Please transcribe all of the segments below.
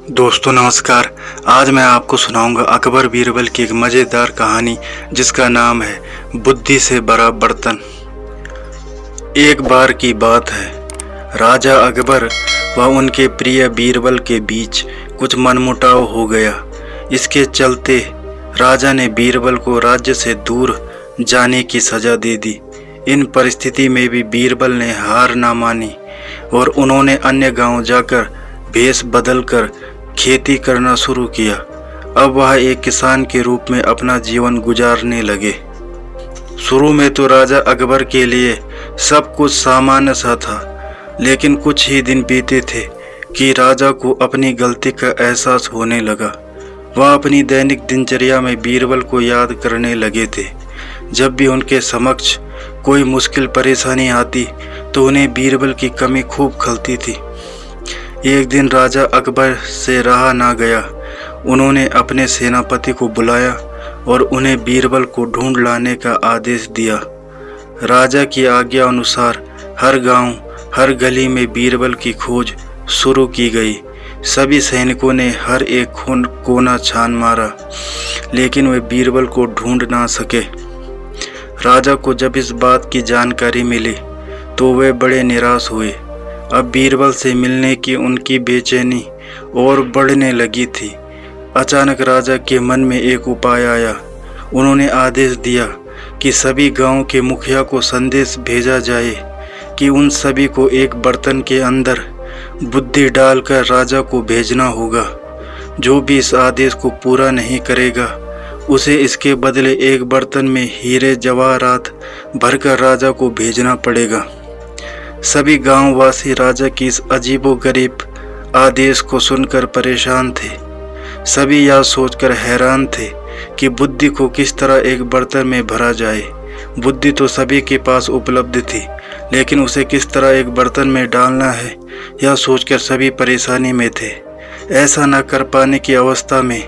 दोस्तों नमस्कार। आज मैं आपको सुनाऊंगा अकबर बीरबल की एक मज़ेदार कहानी जिसका नाम है बुद्धि से भरा बर्तन। एक बार की बात है, राजा अकबर व उनके प्रिय बीरबल के बीच कुछ मनमुटाव हो गया। इसके चलते राजा ने बीरबल को राज्य से दूर जाने की सज़ा दे दी। इन परिस्थिति में भी बीरबल ने हार ना मानी और उन्होंने अन्य गांव जाकर भेष बदलकर खेती करना शुरू किया। अब वह एक किसान के रूप में अपना जीवन गुजारने लगे। शुरू में तो राजा अकबर के लिए सब कुछ सामान्य सा था, लेकिन कुछ ही दिन बीते थे कि राजा को अपनी गलती का एहसास होने लगा। वह अपनी दैनिक दिनचर्या में बीरबल को याद करने लगे थे। जब भी उनके समक्ष कोई मुश्किल परेशानी आती तो उन्हें बीरबल की कमी खूब खलती थी। एक दिन राजा अकबर से रहा ना गया। उन्होंने अपने सेनापति को बुलाया और उन्हें बीरबल को ढूंढ लाने का आदेश दिया। राजा की आज्ञा अनुसार हर गांव, हर गली में बीरबल की खोज शुरू की गई। सभी सैनिकों ने हर एक कोना छान मारा, लेकिन वे बीरबल को ढूंढ ना सके। राजा को जब इस बात की जानकारी मिली तो वे बड़े निराश हुए। अब बीरबल से मिलने की उनकी बेचैनी और बढ़ने लगी थी। अचानक राजा के मन में एक उपाय आया। उन्होंने आदेश दिया कि सभी गांव के मुखिया को संदेश भेजा जाए कि उन सभी को एक बर्तन के अंदर बुद्धि डालकर राजा को भेजना होगा। जो भी इस आदेश को पूरा नहीं करेगा उसे इसके बदले एक बर्तन में हीरे जवाहरात भरकर राजा को भेजना पड़ेगा। सभी गांववासी राजा की इस अजीबोगरीब आदेश को सुनकर परेशान थे। सभी यह सोचकर हैरान थे कि बुद्धि को किस तरह एक बर्तन में भरा जाए। बुद्धि तो सभी के पास उपलब्ध थी, लेकिन उसे किस तरह एक बर्तन में डालना है यह सोचकर सभी परेशानी में थे। ऐसा न कर पाने की अवस्था में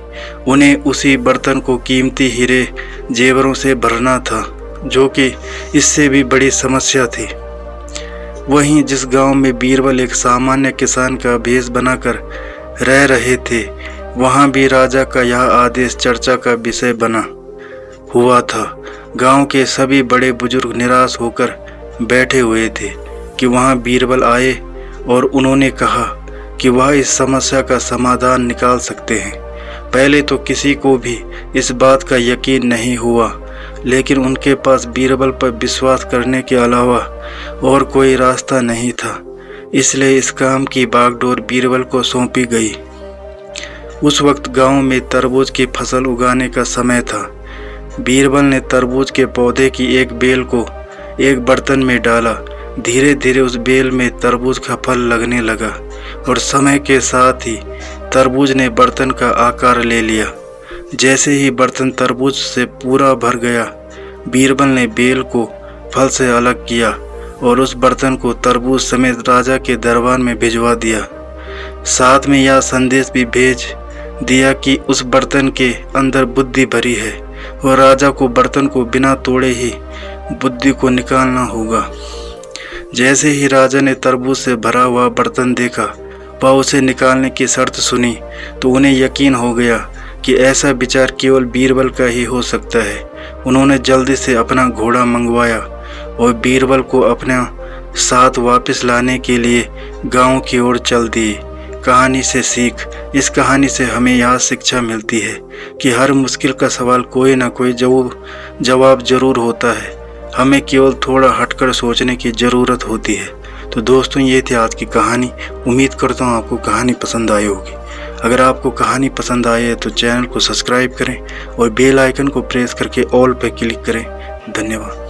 उन्हें उसी बर्तन को कीमती हीरे जेवरों से भरना था, जो कि इससे भी बड़ी समस्या थी। वहीं जिस गांव में बीरबल एक सामान्य किसान का भेष बनाकर रह रहे थे, वहां भी राजा का यह आदेश चर्चा का विषय बना हुआ था। गांव के सभी बड़े बुजुर्ग निराश होकर बैठे हुए थे कि वहां बीरबल आए और उन्होंने कहा कि वह इस समस्या का समाधान निकाल सकते हैं। पहले तो किसी को भी इस बात का यकीन नहीं हुआ, लेकिन उनके पास बीरबल पर विश्वास करने के अलावा और कोई रास्ता नहीं था। इसलिए इस काम की बागडोर बीरबल को सौंपी गई। उस वक्त गांव में तरबूज की फसल उगाने का समय था। बीरबल ने तरबूज के पौधे की एक बेल को एक बर्तन में डाला। धीरे धीरे उस बेल में तरबूज का फल लगने लगा और समय के साथ ही तरबूज ने बर्तन का आकार ले लिया। जैसे ही बर्तन तरबूज से पूरा भर गया, बीरबल ने बेल को फल से अलग किया और उस बर्तन को तरबूज समेत राजा के दरबार में भिजवा दिया। साथ में यह संदेश भी भेज दिया कि उस बर्तन के अंदर बुद्धि भरी है और राजा को बर्तन को बिना तोड़े ही बुद्धि को निकालना होगा। जैसे ही राजा ने तरबूज से भरा हुआ बर्तन देखा व उसे निकालने की शर्त सुनी तो उन्हें यकीन हो गया कि ऐसा विचार केवल बीरबल का ही हो सकता है। उन्होंने जल्दी से अपना घोड़ा मंगवाया और बीरबल को अपने साथ वापस लाने के लिए गांव की ओर चल दिए। कहानी से सीख। इस कहानी से हमें यह शिक्षा मिलती है कि हर मुश्किल का सवाल कोई ना कोई जवाब जरूर होता है। हमें केवल थोड़ा हटकर सोचने की ज़रूरत होती है। तो दोस्तों, ये थी आज की कहानी। उम्मीद करता हूँ आपको कहानी पसंद आई होगी। अगर आपको कहानी पसंद आई है तो चैनल को सब्सक्राइब करें और बेल आइकन को प्रेस करके ऑल पर क्लिक करें। धन्यवाद।